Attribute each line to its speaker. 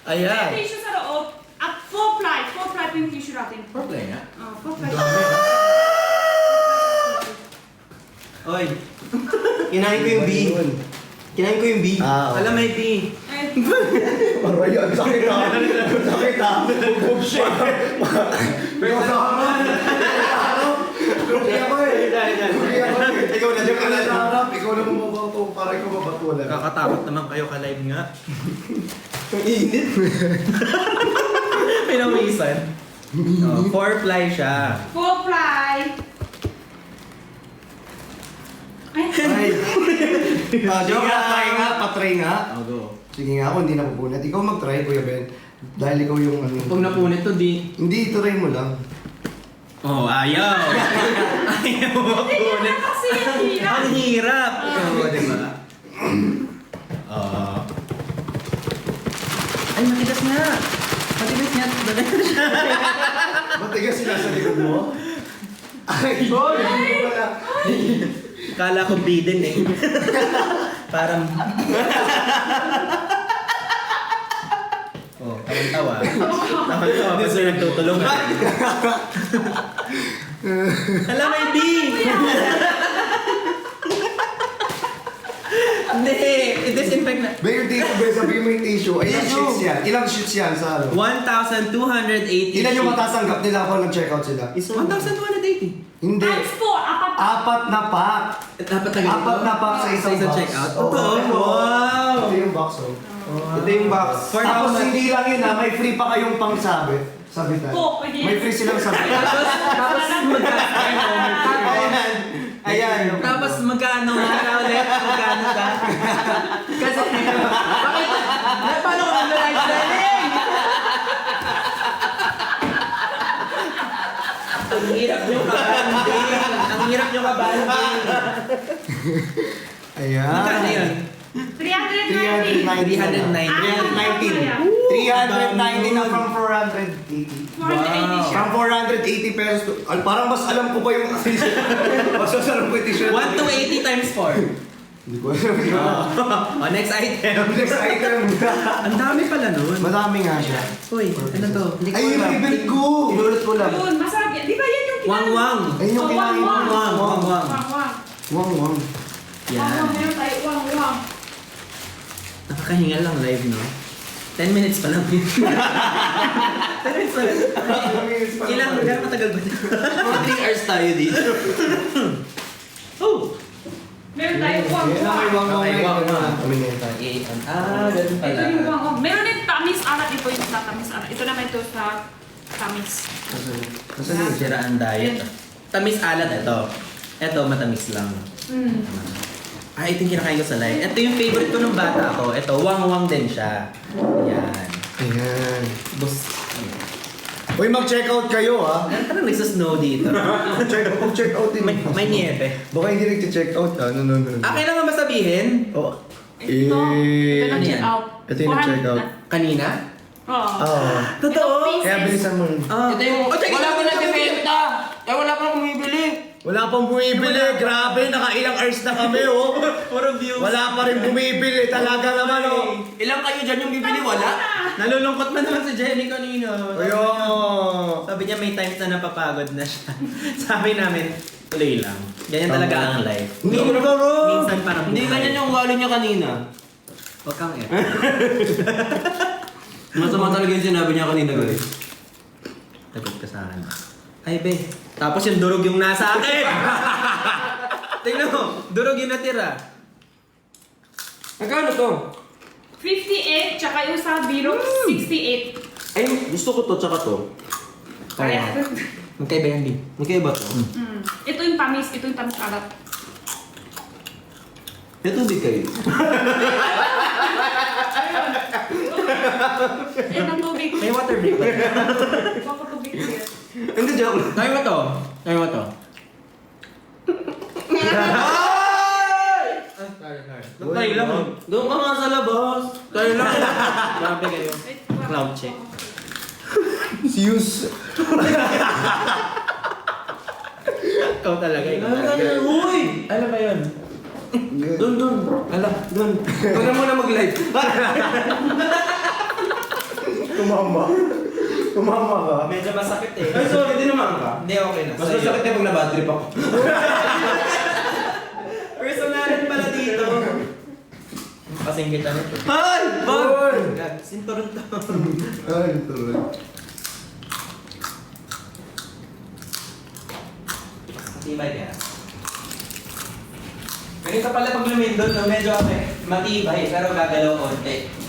Speaker 1: Ayan.
Speaker 2: May tissue sa loob. At 4-ply. 4-ply po yung tissue natin.
Speaker 1: 4-ply nga.
Speaker 2: 4-ply.
Speaker 3: Oy. Kinain ko yung B. Kinain ko yung B. Alam may B.
Speaker 4: Aray, ang sakit ha. Ang sakit ha. Bug siya. Pero sa Lugi ako eh. Lugi ako eh. Ikaw na dyan ka na sa harap. Ikaw na bumabato para ikaw mabatulan.
Speaker 1: Kakatakot naman kayo ka-live nga.
Speaker 3: Ang init.
Speaker 1: Pinawisan. 4-ply siya.
Speaker 2: 4-ply.
Speaker 4: Ay. Joke nga, try nga, patry nga.
Speaker 1: Oh, go.
Speaker 4: Sige nga ako, hindi napupunat. Ikaw mag-try, Kuya Ben. Dahil ikaw yung ano.
Speaker 1: Pag napunit to, di...
Speaker 4: Hindi, try mo lang.
Speaker 1: Oh, ayaw! Ayaw mapunit.
Speaker 2: Kasi ang hirap.
Speaker 1: Ang hirap! Oo, diba? Ay, matigas nga! Matigas nga! Matigas siya!
Speaker 4: Matigas sila sa likod mo? Ay, boy! Hindi ko pala.
Speaker 1: Kala ko bidin eh. Parang... Oh, tawang-tawa. Tawang-tawa pag sila nagtutulungan. Alam, may B! Hindi! I-disinfect na.
Speaker 4: Mayor dito, Ben, sabihin mo yung tissue. Ay, ilang sheets yan? Ilang sheets yan sa ano?
Speaker 1: 1,280.
Speaker 4: Ilan yung matatanggap nila kapag nag-check out sila?
Speaker 1: 1,280.
Speaker 4: Hindi.
Speaker 2: Times 4.
Speaker 4: Apat na pack.
Speaker 1: Dapat na ganito?
Speaker 4: Apat na pack sa isang box.
Speaker 1: check-out?
Speaker 4: Oo.
Speaker 1: Totoo? Wow!
Speaker 4: Ito yung box, oh.
Speaker 3: Ito yung box.
Speaker 1: For
Speaker 4: Tapos
Speaker 1: how much?
Speaker 4: hindi lang yun ha, may free pa kayong pang sabit. Sabitan.
Speaker 2: Oo, pwede.
Speaker 4: May free silang sabit.
Speaker 1: Tapos magkano?
Speaker 3: Ayan.
Speaker 1: Tapos magkano? Magkano ulit? Magkano ka? Kasi, bakit? Paano ko live selling? Ang hirap nyo kabanding. Ang hirap nyo kabanding.
Speaker 4: Ayan.
Speaker 1: Magkano yun?
Speaker 2: 390.
Speaker 1: 390.
Speaker 4: 390 na from 480.
Speaker 2: 480 siya.
Speaker 4: From 480 pesos to... parang mas alam ko pa yung... mas alam ko yung t-shirt.
Speaker 1: 1,280 times 4.
Speaker 4: Hindi ko alam.
Speaker 1: Oh, next item.
Speaker 4: Next item.
Speaker 1: Ang dami pala nun.
Speaker 4: Madami nga siya.
Speaker 1: Uy, ano to? Hindi ko
Speaker 4: Ay, yung
Speaker 1: alam.
Speaker 4: favorite ko!
Speaker 3: Inulot ko lang.
Speaker 2: Yun, masarap yan. Di ba yan yung
Speaker 1: Wang-wang.
Speaker 4: Ayun yung kinain mo.
Speaker 2: Wang-wang.
Speaker 1: Wang-wang.
Speaker 2: Wang-wang.
Speaker 4: Wang, wang.
Speaker 1: Yan.
Speaker 2: Wang-wang. Meron tayo. Wang-wang.
Speaker 1: Nakakahinga lang live, no? 10 minutes pa lang. 10 minutes pa lang. Ilang, gano'ng matagal ba?
Speaker 3: Mga 3 hours tayo dito.
Speaker 1: Oh!
Speaker 2: Meron tayo.
Speaker 4: Yan ang may
Speaker 2: Wang-wang.
Speaker 4: wang, wang.
Speaker 1: Okay, wang, wang.
Speaker 4: Kami na yun tayo.
Speaker 1: Ganun
Speaker 2: Ito
Speaker 1: pala.
Speaker 2: yung wang-wang. Meron din tamis alat. Ito yung sa tamis alat. Ito naman ito sa tamis.
Speaker 1: Kasi siraan diet. Tamis alat ito. Ito, matamis lang. Ah, ito yung kinakain ko sa live. Ito yung favorite ko nung bata ko. Ito, wang-wang din siya. Yan.
Speaker 4: Ayan.
Speaker 1: Bus.
Speaker 4: Uy, mag-check out kayo ha.
Speaker 1: Parang nagsasnow dito.
Speaker 4: Mag-check out din.
Speaker 1: May niete.
Speaker 4: Baka hindi nag-check out ha. No.
Speaker 1: Akin lang nga masabihin.
Speaker 4: Oh.
Speaker 2: Ito. Ito
Speaker 1: ano
Speaker 2: check
Speaker 1: yan?
Speaker 2: out.
Speaker 4: Ito yung check out.
Speaker 1: Kanina?
Speaker 2: Oo.
Speaker 4: Oo.
Speaker 1: Totoo?
Speaker 4: Kaya bilisan mo.
Speaker 1: Ah.
Speaker 3: Ito yung... Wala pa nagbibenta. Kaya wala pa bumibili.
Speaker 4: Wala pang bumibili. Grabe, nakailang hours na kami oh.
Speaker 1: Puro views.
Speaker 4: Wala pa rin bumibili. Talaga naman oh.
Speaker 3: Ilang kayo dyan yung bibili? Wala?
Speaker 1: Nalulungkot na naman si Jenny kanina.
Speaker 4: Ayun.
Speaker 1: Sabi niya may times na napapagod na siya. Sabi namin, tuloy lang. Ganyan talaga ang life.
Speaker 4: Hindi ko bro.
Speaker 1: Minsan parang
Speaker 3: Hindi ganyan yung ugali niya kanina.
Speaker 1: Huwag kang eh.
Speaker 3: Masama talaga yung sinabi niya kanina guys.
Speaker 1: Tagot ka sa akin. Ay, be. Tapos yung durog yung nasa akin. Tingnan mo, durog yung natira.
Speaker 3: Magkano to?
Speaker 2: 58, tsaka yung sa biro, 68.
Speaker 3: Ay, gusto ko to tsaka to.
Speaker 2: Kaya,
Speaker 1: Magkaiba yan din.
Speaker 3: Magkaiba to.
Speaker 2: ito yung tamis alat.
Speaker 3: May tubig kayo.
Speaker 2: Ng tubig.
Speaker 1: May water break ba?
Speaker 2: Baka tubig here.
Speaker 3: Hindi, joke lang.
Speaker 1: Tayo mo to. Tayo mo to.
Speaker 3: Tayo lang. Doon ka nga sa labas. Tayo lang.
Speaker 1: Grabe kayo.
Speaker 2: Wait,
Speaker 1: Cloud check.
Speaker 4: Sius.
Speaker 1: Ikaw talaga. Ikaw talaga.
Speaker 3: Uy!
Speaker 1: Ano ba yun?
Speaker 3: Doon. Ala, doon. Huwag na muna mag-live.
Speaker 4: Tumama. Tumama ka.
Speaker 3: Medyo masakit eh.
Speaker 4: Ay, sorry, di naman ka.
Speaker 3: Hindi, okay na.
Speaker 4: Mas masakit na pag nabad trip ako.
Speaker 3: Personalin pala dito.
Speaker 1: Kasing kita nito.
Speaker 3: Ay! Bag!
Speaker 4: Uy!
Speaker 3: Sinturon to.
Speaker 4: Ay, tuloy.
Speaker 1: Matibay ka.
Speaker 3: Ganito pala pag lumindol, no? Medyo matibay, pero gagalaw konti.